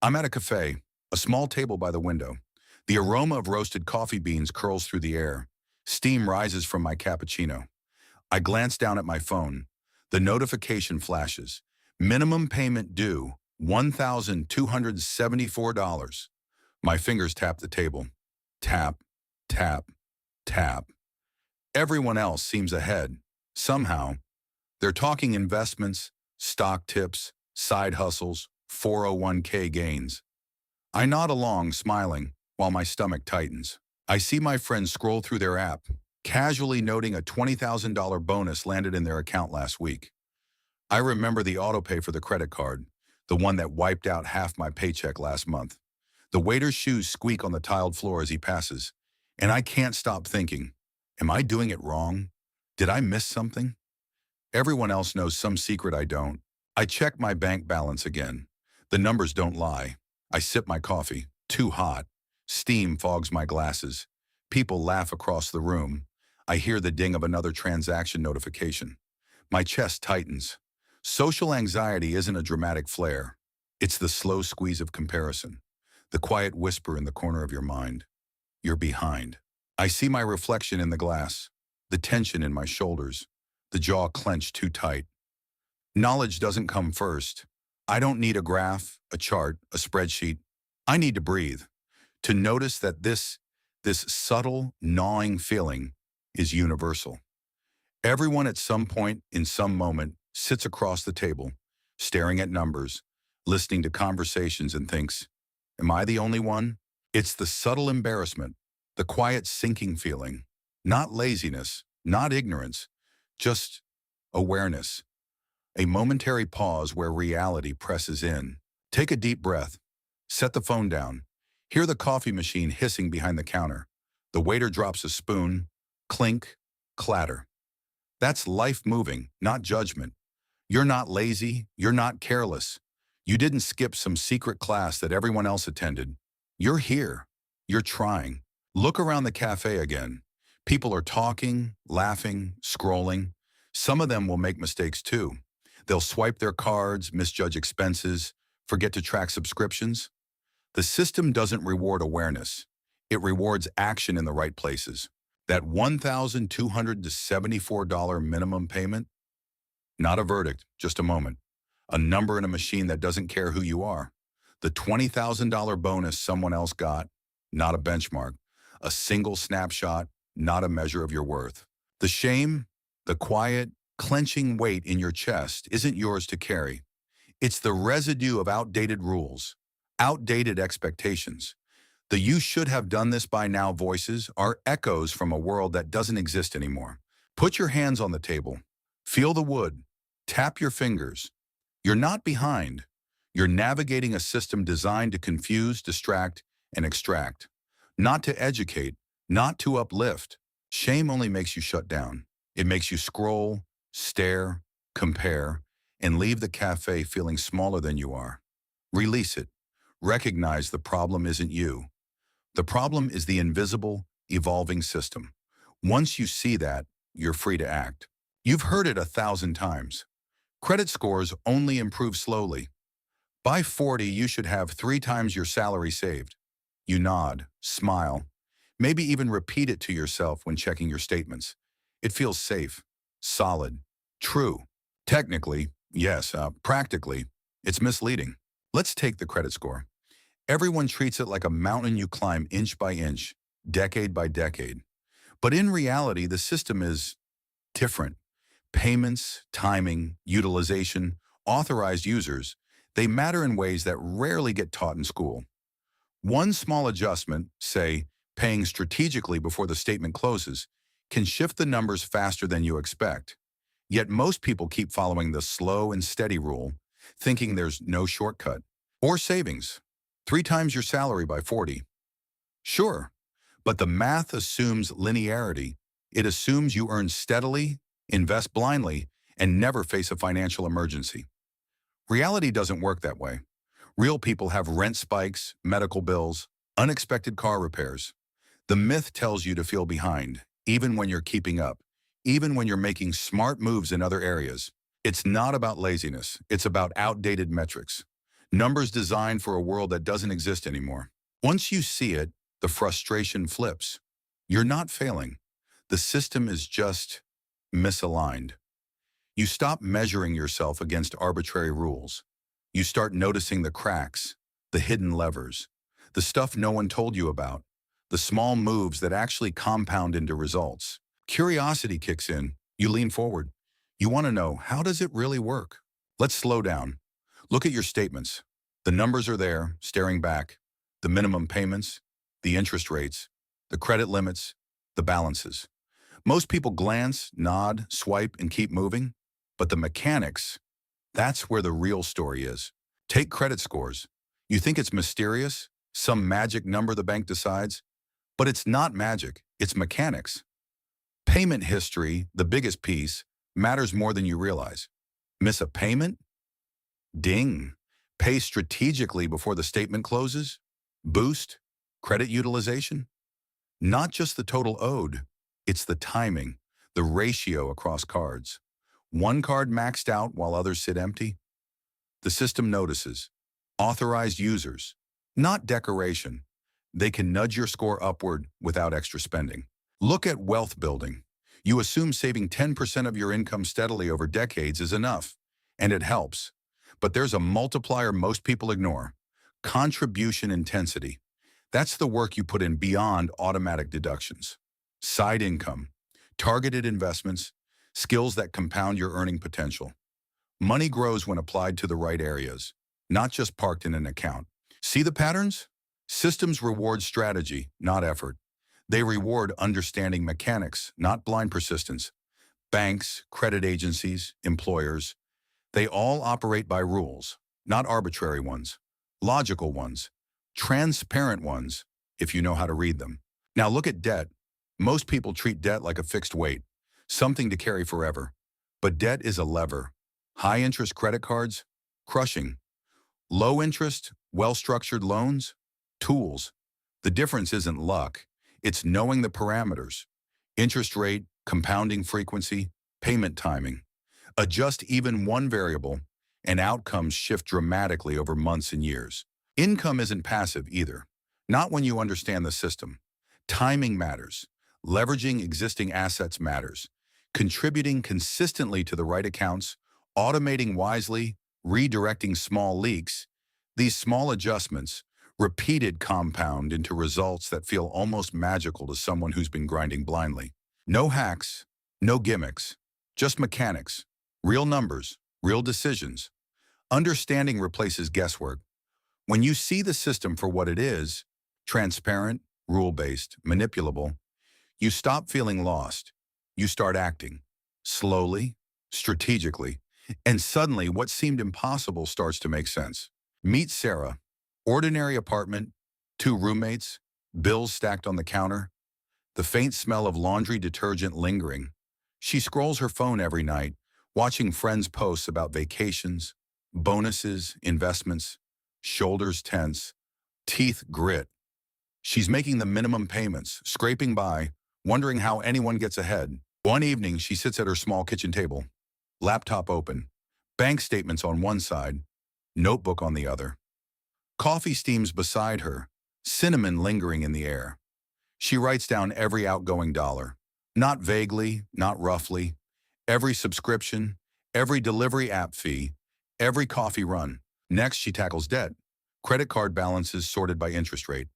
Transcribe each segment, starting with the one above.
I'm at a cafe, a small table by the window. The aroma of roasted coffee beans curls through the air. Steam rises from my cappuccino. I glance down at my phone. The notification flashes. Minimum payment due, $1,274. My fingers tap the table. Tap, tap, tap. Everyone else seems ahead. Somehow, they're talking investments, stock tips, side hustles, 401k gains. I nod along, smiling, while my stomach tightens. I see my friends scroll through their app, casually noting a $20,000 bonus landed in their account last week. I remember the autopay for the credit card, the one that wiped out half my paycheck last month. The waiter's shoes squeak on the tiled floor as he passes, and I can't stop thinking, am I doing it wrong? Did I miss something? Everyone else knows some secret I don't. I check my bank balance again. The numbers don't lie. I sip my coffee, too hot. Steam fogs my glasses. People laugh across the room. I hear the ding of another transaction notification. My chest tightens. Social anxiety isn't a dramatic flare. It's the slow squeeze of comparison, the quiet whisper in the corner of your mind. You're behind. I see my reflection in the glass, the tension in my shoulders, the jaw clenched too tight. Knowledge doesn't come first. I don't need a graph, a chart, a spreadsheet. I need to breathe, to notice that this subtle, gnawing feeling is universal. Everyone at some point, in some moment, sits across the table, staring at numbers, listening to conversations and thinks, am I the only one? It's the subtle embarrassment, the quiet sinking feeling, not laziness, not ignorance, just awareness. A momentary pause where reality presses in. Take a deep breath. Set the phone down. Hear the coffee machine hissing behind the counter. The waiter drops a spoon. Clink, clatter. That's life moving, not judgment. You're not lazy. You're not careless. You didn't skip some secret class that everyone else attended. You're here. You're trying. Look around the cafe again. People are talking, laughing, scrolling. Some of them will make mistakes too. They'll swipe their cards, misjudge expenses, forget to track subscriptions. The system doesn't reward awareness. It rewards action in the right places. That $1,274 minimum payment? Not a verdict, just a moment. A number in a machine that doesn't care who you are. The $20,000 bonus someone else got, not a benchmark. A single snapshot, not a measure of your worth. The shame, the quiet, clenching weight in your chest isn't yours to carry. It's the residue of outdated rules, outdated expectations. The "you should have done this by now" voices are echoes from a world that doesn't exist anymore. Put your hands on the table. Feel the wood. Tap your fingers. You're not behind. You're navigating a system designed to confuse, distract, and extract. Not to educate, not to uplift. Shame only makes you shut down. It makes you scroll, stare, compare, and leave the cafe feeling smaller than you are. Release it. Recognize the problem isn't you. The problem is the invisible, evolving system. Once you see that, you're free to act. You've heard it 1,000 times. Credit scores only improve slowly. By 40, you should have 3 times your salary saved. You nod, smile, maybe even repeat it to yourself when checking your statements. It feels safe, solid, true. Technically, yes. Practically, it's misleading. Let's take the credit score. Everyone treats it like a mountain you climb inch by inch, decade by decade. But in reality, the system is different. Payments, timing, utilization, authorized users, they matter in ways that rarely get taught in school. One small adjustment, say, paying strategically before the statement closes, can shift the numbers faster than you expect. Yet most people keep following the slow and steady rule, thinking there's no shortcut. Or savings. 3 times your salary by 40. Sure, but the math assumes linearity. It assumes you earn steadily, invest blindly, and never face a financial emergency. Reality doesn't work that way. Real people have rent spikes, medical bills, unexpected car repairs. The myth tells you to feel behind, even when you're keeping up, even when you're making smart moves in other areas. It's not about laziness. It's about outdated metrics. Numbers designed for a world that doesn't exist anymore. Once you see it, the frustration flips. You're not failing. The system is just misaligned. You stop measuring yourself against arbitrary rules. You start noticing the cracks, the hidden levers, the stuff no one told you about, the small moves that actually compound into results. Curiosity kicks in. You lean forward. You want to know, how does it really work? Let's slow down. Look at your statements. The numbers are there, staring back. The minimum payments, the interest rates, the credit limits, the balances. Most people glance, nod, swipe, and keep moving. But the mechanics, that's where the real story is. Take credit scores. You think it's mysterious, some magic number the bank decides, but it's not magic, it's mechanics. Payment history, the biggest piece, matters more than you realize. Miss a payment? Ding. Pay strategically before the statement closes? Boost? Credit utilization? Not just the total owed, it's the timing, the ratio across cards. One card maxed out while others sit empty? The system notices. Authorized users, not decoration. They can nudge your score upward without extra spending. Look at wealth building. You assume saving 10% of your income steadily over decades is enough, and it helps. But there's a multiplier most people ignore. Contribution intensity. That's the work you put in beyond automatic deductions. Side income, targeted investments, skills that compound your earning potential. Money grows when applied to the right areas, not just parked in an account. See the patterns? Systems reward strategy, not effort. They reward understanding mechanics, not blind persistence. Banks, credit agencies, employers, they all operate by rules, not arbitrary ones, logical ones, transparent ones, if you know how to read them. Now look at debt. Most people treat debt like a fixed weight, something to carry forever. But debt is a lever. High interest credit cards, crushing. Low interest, well-structured loans, tools. The difference isn't luck, it's knowing the parameters. Interest rate, compounding frequency, payment timing. Adjust even one variable, and outcomes shift dramatically over months and years. Income isn't passive either, not when you understand the system. Timing matters. Leveraging existing assets matters. Contributing consistently to the right accounts, automating wisely, redirecting small leaks. These small adjustments, repeated, compound into results that feel almost magical to someone who's been grinding blindly. No hacks, no gimmicks, just mechanics, real numbers, real decisions. Understanding replaces guesswork. When you see the system for what it is, transparent, rule-based, manipulable, you stop feeling lost. You start acting, slowly, strategically, and suddenly what seemed impossible starts to make sense. Meet Sarah. Ordinary apartment, 2 roommates, bills stacked on the counter, the faint smell of laundry detergent lingering. She scrolls her phone every night, watching friends' posts about vacations, bonuses, investments, shoulders tense, teeth grit. She's making the minimum payments, scraping by, wondering how anyone gets ahead. One evening, she sits at her small kitchen table, laptop open, bank statements on one side, notebook on the other. Coffee steams beside her, cinnamon lingering in the air. She writes down every outgoing dollar, not vaguely, not roughly, every subscription, every delivery app fee, every coffee run. Next, she tackles debt. Credit card balances sorted by interest rate.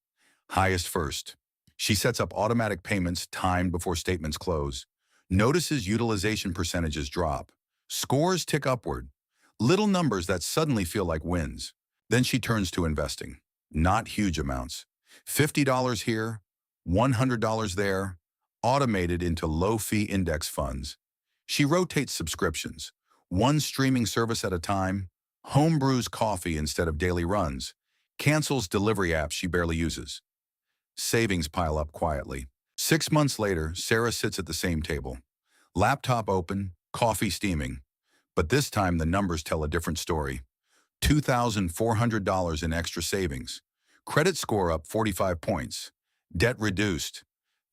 Highest first. She sets up automatic payments timed before statements close. Notices utilization percentages drop. Scores tick upward. Little numbers that suddenly feel like wins. Then she turns to investing. Not huge amounts. $50 here, $100 there, automated into low-fee index funds. She rotates subscriptions, one streaming service at a time, home brews coffee instead of daily runs, cancels delivery apps she barely uses. Savings pile up quietly. 6 months later, Sarah sits at the same table. Laptop open, coffee steaming. But this time the numbers tell a different story. $2,400 in extra savings. Credit score up 45 points. Debt reduced.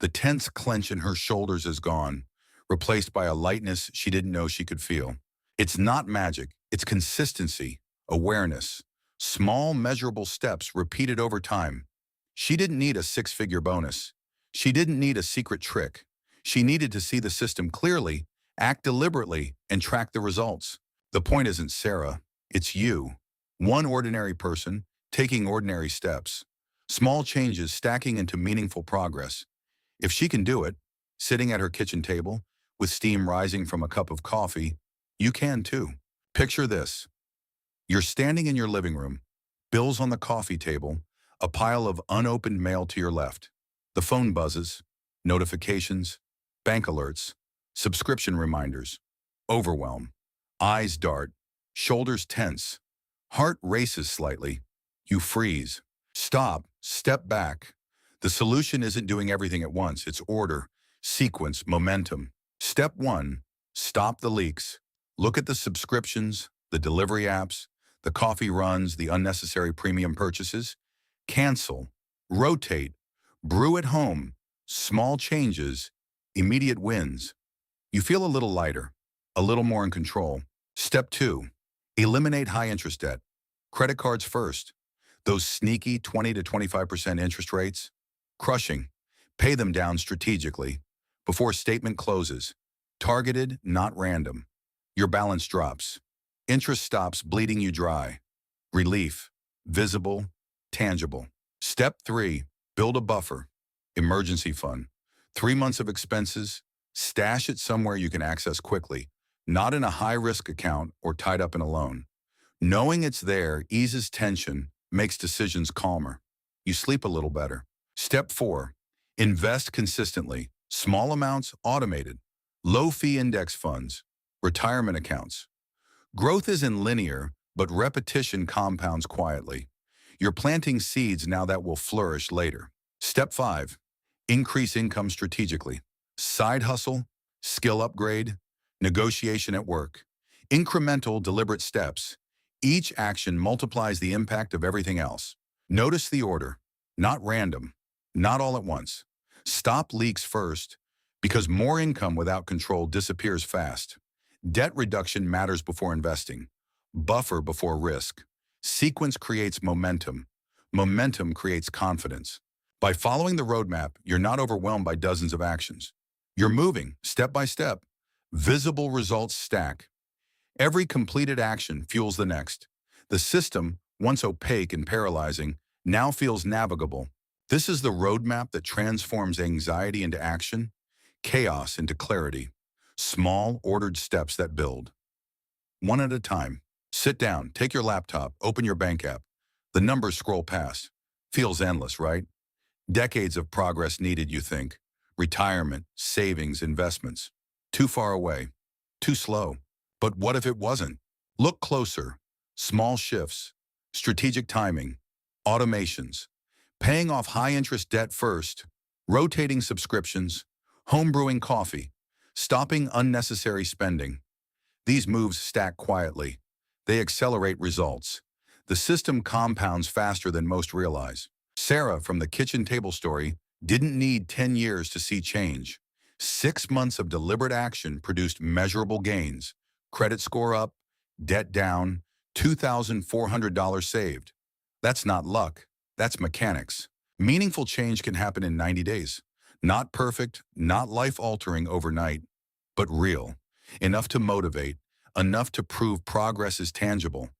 The tense clench in her shoulders is gone, replaced by a lightness she didn't know she could feel. It's not magic, it's consistency, awareness. Small, measurable steps repeated over time. She didn't need a six-figure bonus. She didn't need a secret trick. She needed to see the system clearly, act deliberately, and track the results. The point isn't Sarah, it's you. One ordinary person, taking ordinary steps. Small changes stacking into meaningful progress. If she can do it, sitting at her kitchen table, with steam rising from a cup of coffee, you can too. Picture this. You're standing in your living room, bills on the coffee table, a pile of unopened mail to your left. The phone buzzes, notifications, bank alerts, subscription reminders, overwhelm. Eyes dart, shoulders tense, heart races slightly. You freeze. Stop, step back. The solution isn't doing everything at once. It's order, sequence, momentum. Step one, stop the leaks. Look at the subscriptions, the delivery apps, the coffee runs, the unnecessary premium purchases. Cancel, rotate, brew at home, small changes, immediate wins. You feel a little lighter, a little more in control. Step two, eliminate high-interest debt. Credit cards first. Those sneaky 20 to 25% interest rates, crushing. Pay them down strategically. Before statement closes. Targeted, not random. Your balance drops. Interest stops bleeding you dry. Relief, visible, tangible. Step three, build a buffer. Emergency fund. 3 months of expenses. Stash it somewhere you can access quickly, not in a high-risk account or tied up in a loan. Knowing it's there eases tension, makes decisions calmer. You sleep a little better. Step four, invest consistently. Small amounts automated. Low-fee index funds. Retirement accounts. Growth isn't linear, but repetition compounds quietly. You're planting seeds now that will flourish later. Step five, increase income strategically. Side hustle, skill upgrade, negotiation at work. Incremental, deliberate steps. Each action multiplies the impact of everything else. Notice the order, not random, not all at once. Stop leaks first, because more income without control disappears fast. Debt reduction matters before investing. Buffer before risk. Sequence creates momentum. Momentum creates confidence. By following the roadmap, you're not overwhelmed by dozens of actions. You're moving, step by step. Visible results stack. Every completed action fuels the next. The system, once opaque and paralyzing, now feels navigable. This is the roadmap that transforms anxiety into action, chaos into clarity. Small, ordered steps that build. One at a time. Sit down, take your laptop, open your bank app. The numbers scroll past. Feels endless, right? Decades of progress needed, you think. Retirement, savings, investments. Too far away. Too slow. But what if it wasn't? Look closer. Small shifts. Strategic timing. Automations. Paying off high-interest debt first. Rotating subscriptions. Home brewing coffee. Stopping unnecessary spending. These moves stack quietly. They accelerate results. The system compounds faster than most realize. Sarah, from the kitchen table story, didn't need 10 years to see change. 6 months of deliberate action produced measurable gains. Credit score up, debt down, $2,400 saved. That's not luck. That's mechanics. Meaningful change can happen in 90 days. Not perfect, not life-altering overnight, but real. Enough to motivate, enough to prove progress is tangible,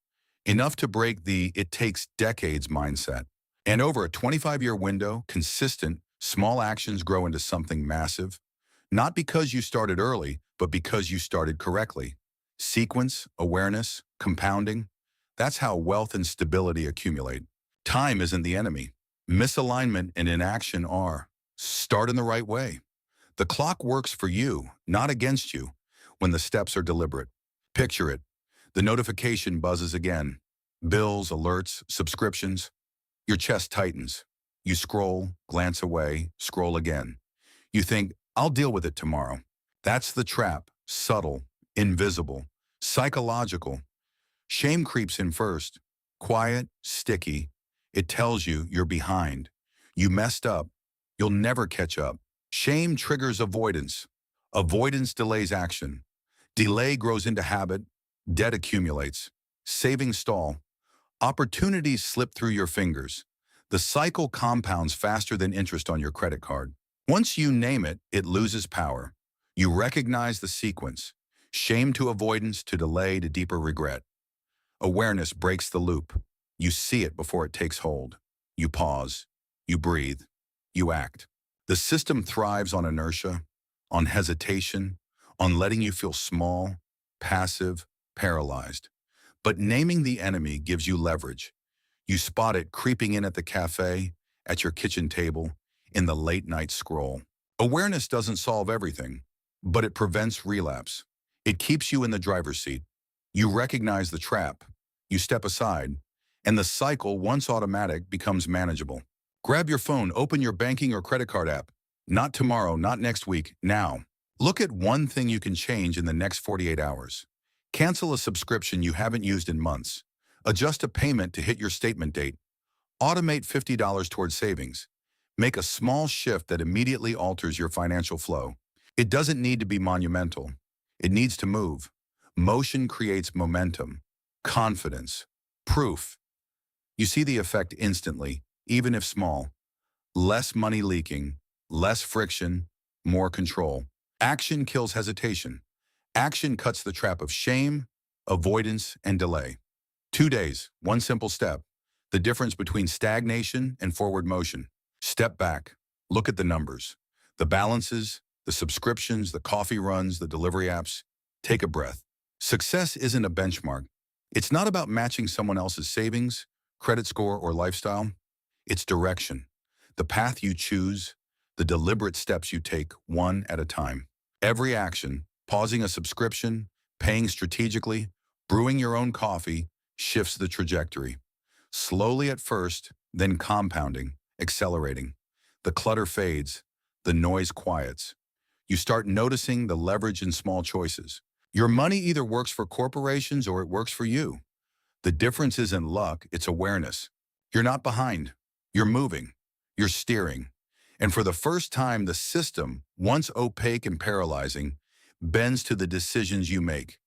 enough to break the "it takes decades" mindset. And over a 25-year window, consistent, small actions grow into something massive. Not because you started early, but because you started correctly. Sequence, awareness, compounding. That's how wealth and stability accumulate. Time isn't the enemy. Misalignment and inaction are. Start in the right way. The clock works for you, not against you, when the steps are deliberate. Picture it. The notification buzzes again. Bills, alerts, subscriptions. Your chest tightens. You scroll, glance away, scroll again. You think, I'll deal with it tomorrow. That's the trap. Subtle, invisible, psychological. Shame creeps in first. Quiet, sticky. It tells you you're behind. You messed up. You'll never catch up. Shame triggers avoidance. Avoidance delays action. Delay grows into habit. Debt accumulates. Savings stall. Opportunities slip through your fingers. The cycle compounds faster than interest on your credit card. Once you name it, it loses power. You recognize the sequence. Shame to avoidance to delay to deeper regret. Awareness breaks the loop. You see it before it takes hold. You pause. You breathe. You act. The system thrives on inertia, on hesitation, on letting you feel small, passive, paralyzed. But naming the enemy gives you leverage. You spot it creeping in at the cafe, at your kitchen table, in the late-night scroll. Awareness doesn't solve everything, but it prevents relapse. It keeps you in the driver's seat. You recognize the trap. You step aside, and the cycle, once automatic, becomes manageable. Grab your phone, open your banking or credit card app. Not tomorrow, not next week, now. Look at one thing you can change in the next 48 hours. Cancel a subscription you haven't used in months. Adjust a payment to hit your statement date. Automate $50 towards savings. Make a small shift that immediately alters your financial flow. It doesn't need to be monumental. It needs to move. Motion creates momentum, confidence, proof. You see the effect instantly, even if small. Less money leaking, less friction, more control. Action kills hesitation. Action cuts the trap of shame, avoidance, and delay. 2 days, one simple step. The difference between stagnation and forward motion. Step back. Look at the numbers. The balances, the subscriptions, the coffee runs, the delivery apps. Take a breath. Success isn't a benchmark. It's not about matching someone else's savings, credit score, or lifestyle. It's direction. The path you choose, the deliberate steps you take, one at a time. Every action, pausing a subscription, paying strategically, brewing your own coffee, shifts the trajectory. Slowly at first, then compounding, accelerating. The clutter fades, the noise quiets. You start noticing the leverage in small choices. Your money either works for corporations or it works for you. The difference isn't luck, it's awareness. You're not behind. You're moving. You're steering. And for the first time, the system, once opaque and paralyzing, bends to the decisions you make.